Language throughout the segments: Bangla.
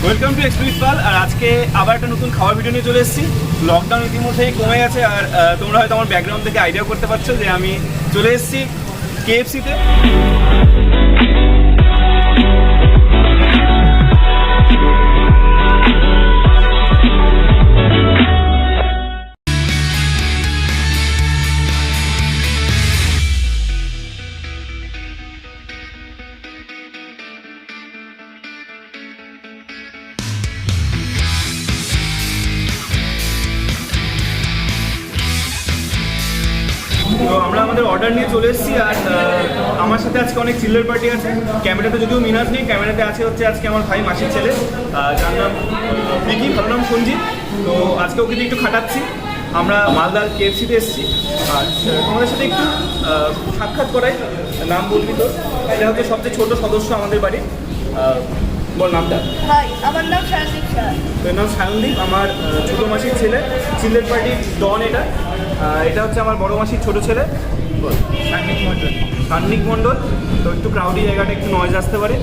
ওয়েলকাম টু এক্সপ্রিস পাল। আর আজকে আবার একটা নতুন খাওয়ার ভিডিও নিয়ে চলে এসেছি। লকডাউন ইতিমধ্যেই কমে গেছে আর তোমরা হয়তো আমার ব্যাকগ্রাউন্ড থেকে আইডিয়া করতে পারছো যে আমি চলে এসেছি কেএফসিতে। তো আমরা আমাদের অর্ডার নিয়ে চলে এসেছি আর আমার সাথে আজকে অনেক চিল্লার পার্টি আছে। ক্যামেরাতে যদিও মিনাজ নেই, ক্যামেরাতে আছে হচ্ছে আজকে আমার ভাই মাসির ছেলে, যার নাম বিকি, ভালো নাম সঞ্জিত। তো আজকে ওকে একটু খাটাচ্ছি। আমরা মালদার কেএফসিতে এসেছি আর তোমাদের সাথে একটু সাক্ষাৎ করাই। নাম বলবি তো? এটা হচ্ছে সবচেয়ে ছোট সদস্য আমাদের বাড়ি। বল নামটা। হাই, আমার নাম সায়নদীপ স্যার। তোর নাম সায়নদীপ, আমার ছোটো মাসির ছেলে, চিল্লার পার্টির ডন এটা। এটা হচ্ছে আমার বড় মাসির ছোট ছেলে সান্নিক মণ্ডল। সান্নিক মণ্ডল। তো একটু ক্রাউডি জায়গাটা, একটু নয়েজ আসতে পারে।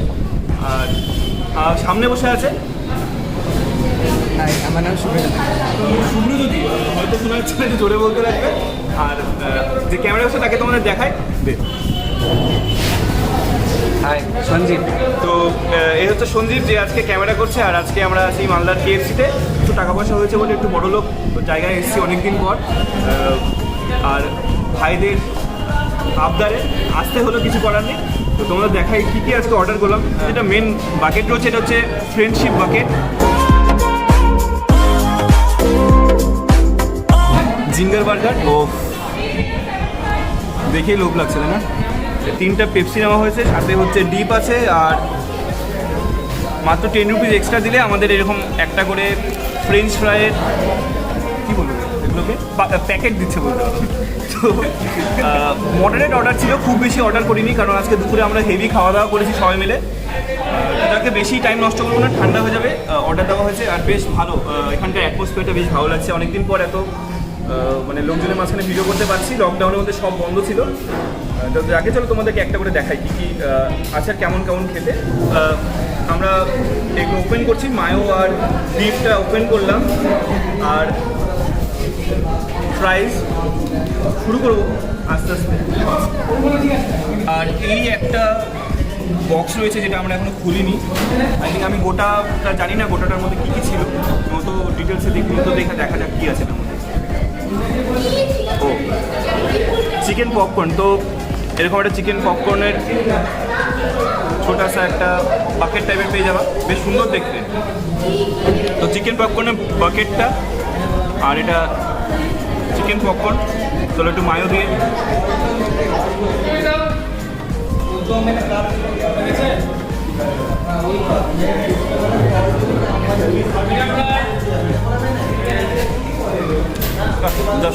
আর সামনে বসে আছে আমার নাম শুভ্রজ্যোতি, হয়তো শোনা যাচ্ছে না, একটু জোরে বলতে লাগবে। আর যে ক্যামেরা বসে তাকে তোমাদের দেখায় দে। হাই, সঞ্জীব। তো এই হচ্ছে সঞ্জীব, যে আজকে ক্যামেরা করছে। আর আজকে আমরা সেই মালদার কেএফসিতে একটু টাকা পয়সা হয়েছে বলে একটু বড় লোক জায়গায় এসেছি অনেকদিন পর। আর ভাইদের আবদারে আসতে হলো, কিছু করার নেই। তো তোমরা দেখাই কী কী আজকে অর্ডার করলাম। যেটা মেন বাকেট রয়েছে, এটা হচ্ছে ফ্রেন্ডশিপ বাকেট, জিঙ্গার বার্গার। ও দেখেই লোভ লাগছে না? 3টা পেপসি নেওয়া হয়েছে, সাথে হচ্ছে ডিপ আছে। আর মাত্র 10 রুপিস এক্সট্রা দিলে আমাদের এরকম একটা করে ফ্রেঞ্চ ফ্রাইয়ের কী বলবো এগুলোকে প্যাকেট দিচ্ছে বলতে। তো মডারেট অর্ডার ছিল, খুব বেশি অর্ডার করিনি, কারণ আজকে দুপুরে আমরা হেভি খাওয়া দাওয়া করেছি সবাই মিলে। এটাকে বেশি টাইম নষ্ট করবো না, ঠান্ডা হয়ে যাবে। অর্ডার দেওয়া হয়েছে আর বেশ ভালো, এখানকার অ্যাটমসফিয়ারটা বেশ ভালো লাগছে। অনেকদিন পর এত মানে লোকজনের মাঝখানে ভিডিও করতে পারছি। লকডাউনের মধ্যে সব বন্ধ ছিল। তো আগে চলো তোমাদেরকে একটা করে দেখাই কী কী আছে আর কেমন কেমন খেতে। আমরা এগুলো ওপেন করছি, মায়ো আর ডিপটা ওপেন করলাম। আর ফ্রাইজ শুরু করবো আস্তে আস্তে। আর এই একটা বক্স রয়েছে যেটা আমরা এখনো খুলিনি। আই থিঙ্ক আমি গোটাটা জানি না গোটাটার মধ্যে কী কী ছিল, অত ডিটেলসে দেখি তো দেখা যাক কী আছে তার মধ্যে। ও চিকেন পপকর্ন। তো এরকম একটা চিকেন পপকর্নের ছোটাসা একটা বাকেট টাইপের পেয়ে যাবা, বেশ সুন্দর দেখতে। তো চিকেন পপকর্নের বাকেটটা, আর এটা চিকেন পপকর্ন। চলো একটু মায়ো দিয়ে।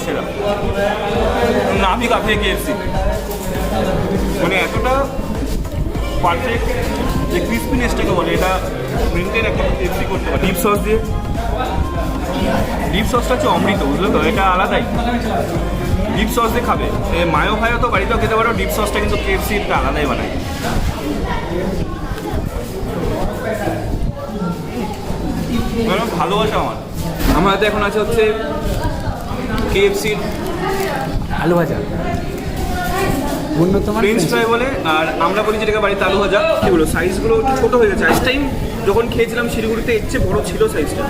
সেরা নামই কাফে কেএফসি, মানে এতটা পারফেক্ট যে ক্রিসপিনেসটাকে বলে, এটা মেনটেন একটা কেএফসি করতে পারে। ডিপ সস দিয়ে, ডিপ সসটা হচ্ছে অমৃত, বুঝলো তো? এটা আলাদাই, ডিপ সস দিয়ে খাবে। মায়ো ফায়ো তো বাড়িতেও খেতে পারো, ডিপ সসটা কিন্তু কেএফসিটা আলাদাই বানায়। ভালোবাসা আমার হাতে এখন আছে হচ্ছে কেএফসির আলু ভাজা, উন্নত মানের ফ্রেঞ্চ ফ্রাই বলে, আর আমরা বলি যেটাকে বাড়িতে আলু ভাজা। এগুলো সাইজগুলো একটু ছোটো হয়ে গেছে। লাস্ট টাইম যখন খেয়েছিলাম শিলিগুড়িতে এর চেয়ে বড়ো ছিল সাইজটা।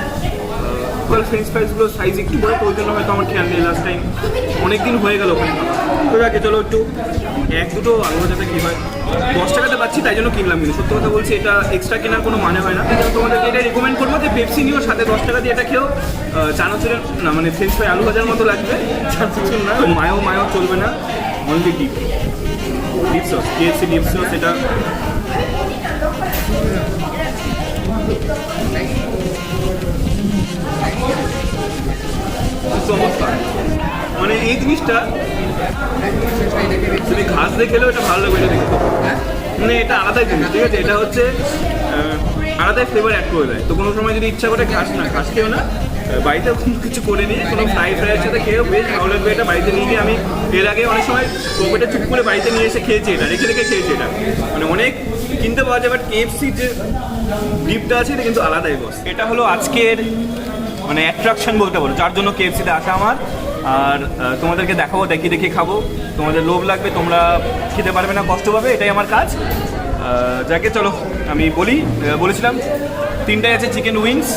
ফ্রেঞ্চ ফ্রাইসগুলো সাইজ একটু বড়ো, তো ওই জন্য হয়তো আমার খেয়াল নেই। লাস্ট টাইম অনেক দিন হয়ে গেল ওখানে। তো যাকে চলো একটু এক দুটো আলু ভাজাতে কী হয়, 10 টাকাতে পাচ্ছি তাই জন্য কিনলাম। কিন্তু সত্যি কথা বলছি, এটা এক্সট্রা কেনার কোনো মানে হয় না। তোমাদেরকে এটা রেকমেন্ড করবো যে পেপসি নিও, সাথে 10 টাকা দিয়ে এটা খেয়েও চানাচুরের না, মানে ফ্রেঞ্চ ফ্রাই আলু ভাজার মতো লাগবে, চানাচুর না। মায়ো চলবে না, only deep sauce, KFC deep sauce. এটা চমৎকার, মানে এই জিনিসটা তুমি ঘাস দিয়ে খেলেও এটা ভালো লাগবে। এটা দেখতে মানে এটা আলাদাই জিনিস, ঠিক আছে? এটা হচ্ছে আলাদাই ফ্লেভার অ্যাড করে দেয়। তো কোনো সময় যদি ইচ্ছা করে ঘাস খেও না, বাড়িতে কিছু করে নিয়ে কোনো ফ্রাইয়ের সাথে খেয়েও বেশ ভালো লাগবে। এটা বাড়িতে নিয়ে গিয়ে আমি এর আগে অনেক সময় পকেটে চুপ করে বাড়িতে নিয়ে এসে খেয়েছি, এটা রেখে খেয়েছি। এটা মানে অনেক কিনতে পাওয়া যায়, বাট কেএফসি যে ডিপটা আছে এটা কিন্তু আলাদাই বস। এটা হলো আজকের মানে অ্যাট্রাকশন বলতে পারো, যার জন্য কেএফসিতে আসা আমার। আর তোমাদেরকে দেখাবো, দেখে খাবো, তোমাদের লোভ লাগবে, তোমরা খেতে পারবে না, কষ্ট পাবে, এটাই আমার কাজ। যাকে চলো আমি বলেছিলাম তিনটাই আছে, চিকেন উইংস,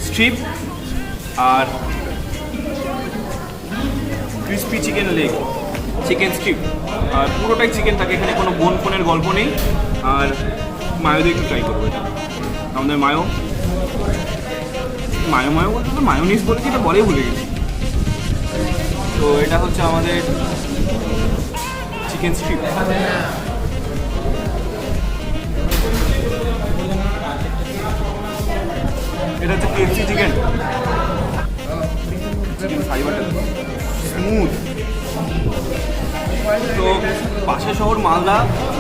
স্ট্রিপ আর crispy chicken leg, chicken strip. আর পুরোটাই চিকেন থাকে, এখানে কোনো বোন ফোনের গল্প নেই। আর মায়ো দিয়ে একটু ট্রাই করবো। এটা আমাদের মায়ো বলতে তো মায়োনিজ বলে কি এটা বলেই ভুলে গেছি। তো এটা হচ্ছে আমাদের চিকেন স্ট্রিপ। এটা হচ্ছে কেএফসি চিকেন, ফাইবারটা স্মুথ। তো পাশের শহর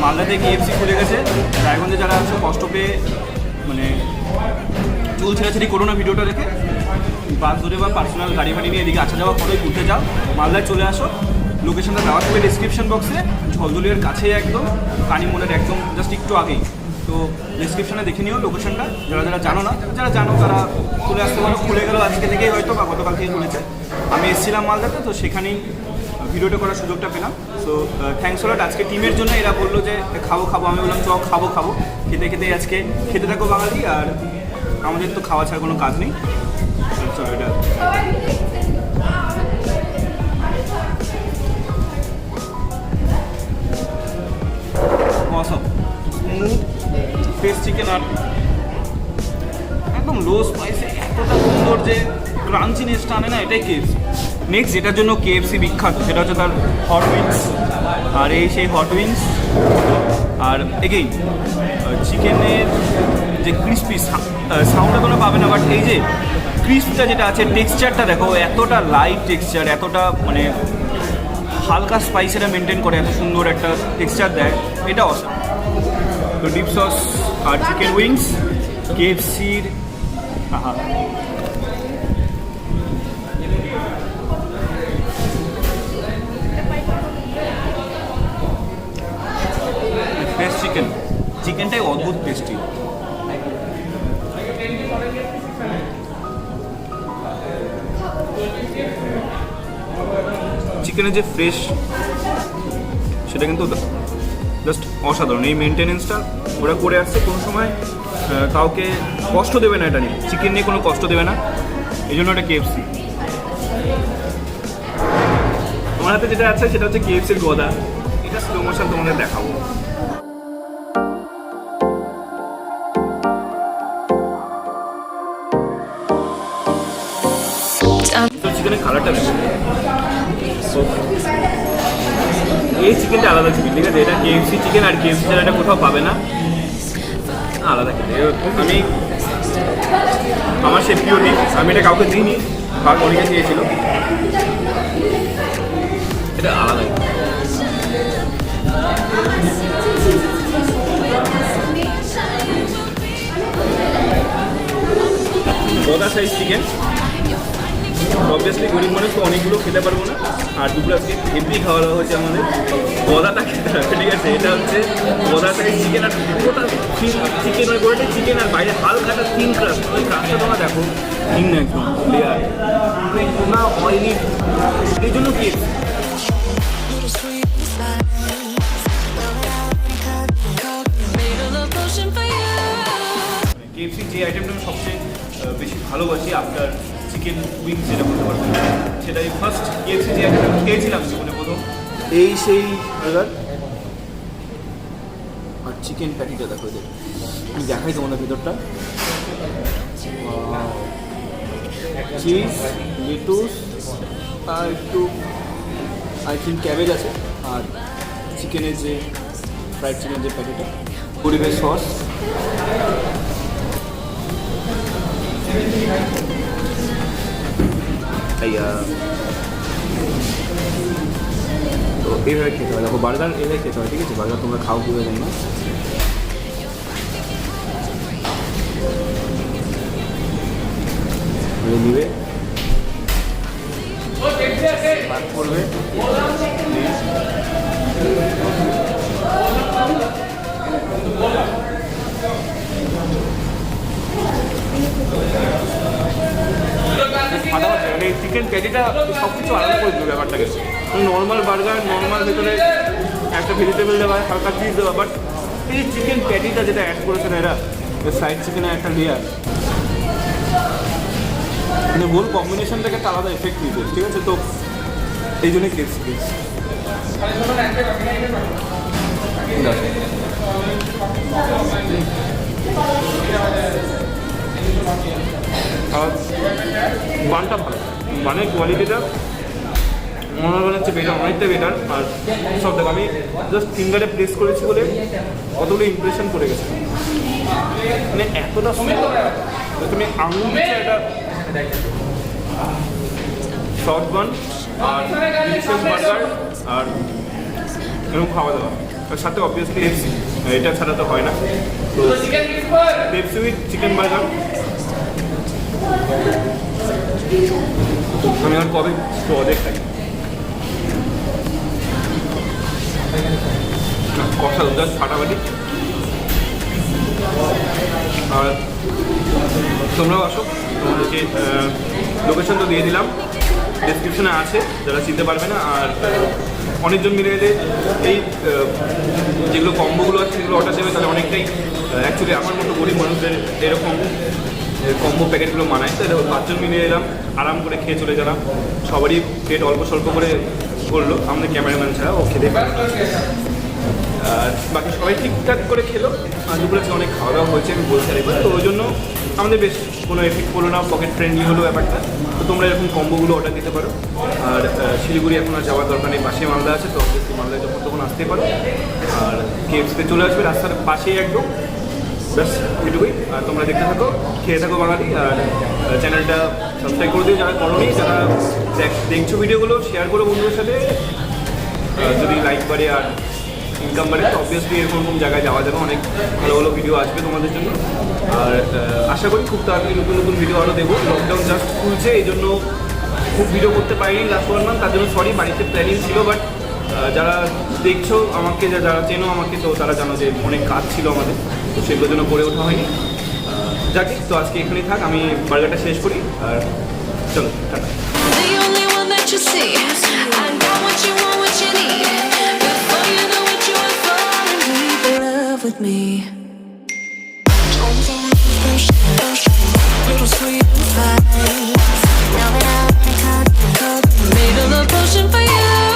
মালদাতে কেএফসি খুলে গেছে। রায়গঞ্জে যারা আছে কষ্ট পেয়ে মানে চুল ছেড়াছেড়ি করো না, ভিডিওটা দেখে বাস ধরে বা পার্সোনাল গাড়ি ফাড়ি নিয়ে এদিকে আসা যাওয়া করে ঘুরতে যাও, মালদায় চলে আসো। লোকেশনটা দেওয়া থাকবে ডিসক্রিপশন বক্সে, ঝলঝলিয়ার কাছেই একদম, কানিমোলের একদম জাস্ট একটু আগেই। তো ডিসক্রিপশনে দেখে নিও লোকেশনটা, যারা জানো না, যারা জানো তারা চলে আসতে পারো। খুলে গেল আজকে থেকেই হয়তো, বা গতকাল থেকে খুলেছে। আমি এসেছিলাম মালদাতে, তো সেখানেই ভিডিওটা করার সুযোগটা পেলাম। সো থ্যাংকস লট আজকে টিমের জন্য। এরা বললো যে খাবো, আমি বললাম চ খাবো। খেতে আজকে খেতে থাকো বাঙালি, আর আমাদের তো খাওয়া ছাড়া কোনো কাজ নেই। চলো এটা অসম স্মুথ ফ্রেশ চিকেন, আর একদম লো স্পাইসে এতটা সুন্দর যে ক্রাঞ্চিনেসটা আনে না, এটাই কেএফসি। নেক্সট যেটার জন্য কেএফসি বিখ্যাত সেটা হচ্ছে তার হট উইংস। আর এই সেই হট উইংস। আর এগেইন চিকেনের যে ক্রিস্পি সাউন্ডটা তোমরা পাবে না, বাট এই যে ক্রিস্পটা যেটা আছে, টেক্সচারটা দেখো, এতটা লাইট টেক্সচার, এতটা মানে হালকা স্পাইসিটা মেনটেন করে, এত সুন্দর একটা টেক্সচার দেয়, এটা অসাম। তো ডিপ সস আর চিকেন উইংস কেএফসির ফ্রেশ চিকেনটাই অদ্ভুত টেস্টি। চিকেনের যে ফ্রেশ সেটা কিন্তু জাস্ট অসাধারণ। এই মেনটেনেন্সটা ওরা করে আসছে, কোনো সময় কাউকে কষ্ট দেবে না, এটা নিয়ে চিকেন নিয়ে কোনো কষ্ট দেবে না, এই জন্য এটা কেএফসি। তোমার হাতে যেটা আছে সেটা হচ্ছে কেএফসির গদা, এটা স্লো মোশন তোমাদের দেখাবো। চিকেনের কালারটা দেখো, এই চিকেনটা আলাদা চিকেন, ঠিক আছে? এটা কেএফসি চিকেন, আর কেএফসি ছাড়া এটা কোথাও পাবে না, আলাদা খেতে। আমি আমার সে প্রিয় ডিশ, আমি এটা কাউকে দিইনি, ভাগ অনেকে দিয়েছিল, এটা আলাদা। বড় সাইজ চিকেন, অবভিয়াসলি গরিব মানুষ তো অনেকগুলো খেতে পারবো না, আর দুপুর আজকে হেভি খাওয়া দাওয়া হচ্ছে আমাদের। গদাটা খেতে হবে, ঠিক আছে? এটা হচ্ছে গদা সাইজ চিকেন, আর পুরোটা চিকেন, ওই গোটাটাই চিকেন, আর বাইরে হালকাটা থিন ক্রাস্ট। ওই ক্রাস্টটা তোমরা দেখো, থিন একদম লেয়ার, না অয়েলি। এই জন্য কি কেএফসি যে আইটেমটা আমি সবচেয়ে বেশি ভালোবাসি আফটার চিকেন উইংস, যেটা বলতে পারবো, সেটাই ফার্স্ট কেএফসি যে আইটেমটা খেয়েছিলাম জীবনে প্রথম, এই সেই বার্গার। আর চিকেন প্যাটিটা দেখো, এদের আমি দেখাই তোমাদের ভিতরটা, চিজ, লেটুস, আর একটু আই থিঙ্ক ক্যাবেজ আছে, আর চিকেনের যে ফ্রাইড চিকেন যে প্যাটিটা, গরিবের সস, তো এইভাবে খেতে হয়। দেখো বার্গার এইভাবে খেতে হয়, ঠিক আছে? বার্গার তোমরা খাও কীভাবে জানি না, নিবে করবে, চিকেন প্যাটিটা সব কিছু আলাদা করে দিল ব্যাপারটাকে। নর্মাল বার্গার, নর্মাল ভেতরে একটা ভেজিটেবল দেওয়া, হালকা চিজ দেওয়া, বাট এই চিকেন প্যাটিটা যেটা অ্যাড করেছে না এরা, সাইড চিকেনের একটা লেয়ার, মানে গোল কম্বিনেশনটাকে একটা আলাদা এফেক্ট দিয়েছে, ঠিক আছে? তো এই জন্যই কেএফসি পেয়েছি। আর বানটা ভালো, বানের কোয়ালিটিটা মনে হচ্ছে বেটার, অনেকটা বেটার। আর সব দেখো আমি জাস্ট ফিঙ্গারে প্রেস করেছি বলে কতগুলো ইমপ্রেশন পড়ে গেছে, মানে এতটা সুন্দর। তুমি আঙুল দিচ্ছে একটা শর্ট বান আর ডিলিশিয়াস বার্গার আর এরকম খাওয়া দাওয়া, তার সাথে অবভিয়াসলি পেপসি, এটা ছাড়া তো হয় না। তো পেপসি উইথ চিকেন বার্গার আমি আর কবে অর্ধেক খাই। কষা জাস্ট ফাটাফাটি। আর তোমরাও আসো, তোমাদেরকে লোকেশন তো দিয়ে দিলাম, ডেসক্রিপশনে আছে, যারা চিনতে পারবে না। আর অনেকজন মিলে এলে এই যেগুলো কম্বোগুলো আছে সেগুলো অর্ডার দেবে, তাহলে অনেকটাই অ্যাকচুয়ালি আমার মতো গরিব মানুষদের এরকম কম্বো প্যাকেটগুলো মানায়। তাহলে 5 জন মিলে এলাম, আরাম করে খেয়ে চলে গেলাম, সবারই পেট অল্প স্বল্প করে করলো, আমাদের ক্যামেরাম্যান ছাড়া, ও খেতে পারে। আর বাকি সবাই ঠিকঠাক করে খেলো। আর দুপুরে অনেক খাওয়া দাওয়া হয়েছে আমি বলতে পারি, তো ওই জন্য আমাদের বেশ কোনো এফেক্ট করলো না, পকেট ফ্রেন্ডলি হলো ব্যাপারটা। তো তোমরা এরকম কম্বোগুলো অর্ডার দিতে পারো। আর শিলিগুড়ি এখন আর যাওয়ার দরকার নেই, পাশে মালদা আছে, তো অবভিয়াসলি মালদায় যখন তখন আসতে পারো। আর কেএফসিতে চলে আসবে রাস্তার পাশেই একদম, ব্যাস এটুকুই। আর তোমরা দেখতে থাকো, খেয়ে থাকো বাঙালি। আর চ্যানেলটা সাবস্ক্রাইব করে দিও যারা করোনি, যারা দেখছো ভিডিওগুলো শেয়ার করো বন্ধুদের সাথে, যদি লাইক বাড়ে আর ইনকাম বাড়ে, তো অবভিয়াসলি এরকম জায়গায় যাওয়া যাবে, অনেক ভালো ভালো ভিডিও আসবে তোমাদের জন্য। আর আশা করি খুব তাড়াতাড়ি নতুন নতুন ভিডিও আরও দেবো। লকডাউন জাস্ট খুলছে, এই জন্য খুব ভিডিও করতে পারিনি লাস্ট 1 মান্থ, তার জন্য সরি। বাড়িতে প্ল্যানিং ছিল, বাট যারা দেখছো আমাকে, যারা চেনো আমাকে, তো তারা জানো যে অনেক কাজ ছিল আমাদের, তো সেগুলোর জন্য করে ওঠা হয়নি। যাকে তো আজকে এখানেই থাক, আমি বার্গারটা শেষ করি। আর চলো tata. The only one that you see. I got what you want, what you need. Before you know what you want, fall in love with me.